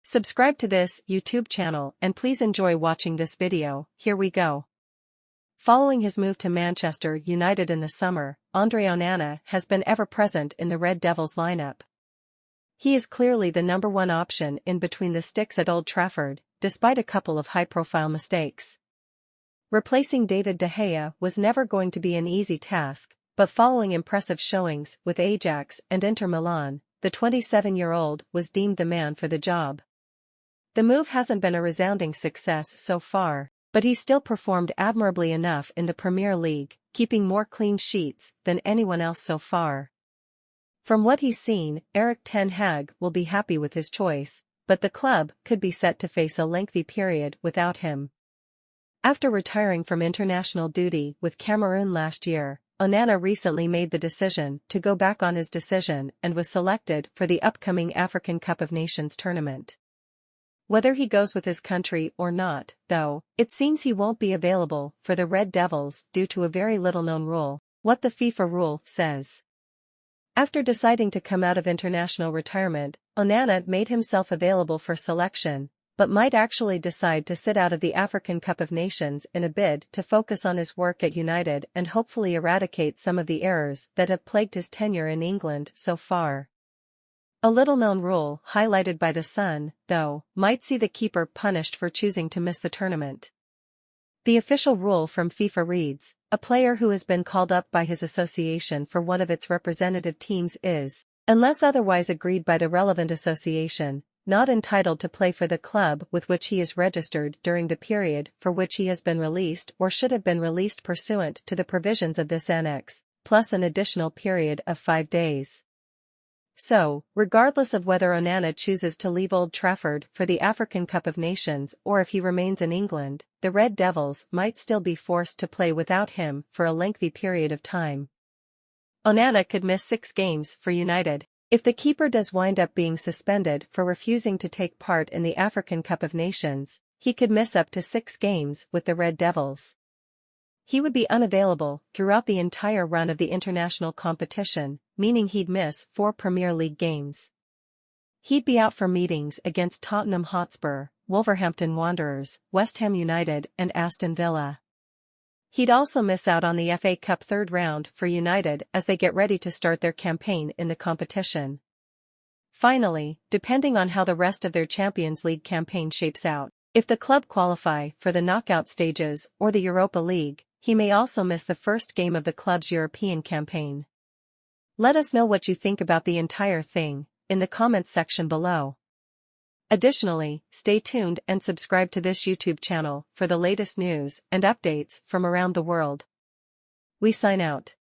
Subscribe to this YouTube channel and please enjoy watching this video. Here we go. Following his move to Manchester United in the summer, Andre Onana has been ever-present in the Red Devils lineup. He is clearly the number one option in between the sticks at Old Trafford, despite a couple of high-profile mistakes. Replacing David De Gea was never going to be an easy task, but following impressive showings with Ajax and Inter Milan, the 27-year-old was deemed the man for the job. The move hasn't been a resounding success so far, but he still performed admirably enough in the Premier League, keeping more clean sheets than anyone else so far. From what he's seen, Erik ten Hag will be happy with his choice, but the club could be set to face a lengthy period without him. After retiring from international duty with Cameroon last year, Onana recently made the decision to go back on his decision and was selected for the upcoming African Cup of Nations tournament. Whether he goes with his country or not, though, it seems he won't be available for the Red Devils due to a very little-known rule, what the FIFA rule says. After deciding to come out of international retirement, Onana made himself available for selection, but might actually decide to sit out of the African Cup of Nations in a bid to focus on his work at United and hopefully eradicate some of the errors that have plagued his tenure in England so far. A little-known rule highlighted by The Sun, though, might see the keeper punished for choosing to miss the tournament. The official rule from FIFA reads, a player who has been called up by his association for one of its representative teams is, unless otherwise agreed by the relevant association, not entitled to play for the club with which he is registered during the period for which he has been released or should have been released pursuant to the provisions of this annex, plus an additional period of 5 days. So, regardless of whether Onana chooses to leave Old Trafford for the African Cup of Nations or if he remains in England, the Red Devils might still be forced to play without him for a lengthy period of time. Onana could miss 6 games for United. If the keeper does wind up being suspended for refusing to take part in the African Cup of Nations, he could miss up to 6 games with the Red Devils. He would be unavailable throughout the entire run of the international competition, meaning he'd miss 4 Premier League games. He'd be out for meetings against Tottenham Hotspur, Wolverhampton Wanderers, West Ham United and Aston Villa. He'd also miss out on the FA Cup third round for United as they get ready to start their campaign in the competition. Finally, depending on how the rest of their Champions League campaign shapes out, if the club qualify for the knockout stages or the Europa League, he may also miss the first game of the club's European campaign. Let us know what you think about the entire thing in the comments section below. Additionally, stay tuned and subscribe to this YouTube channel for the latest news and updates from around the world. We sign out.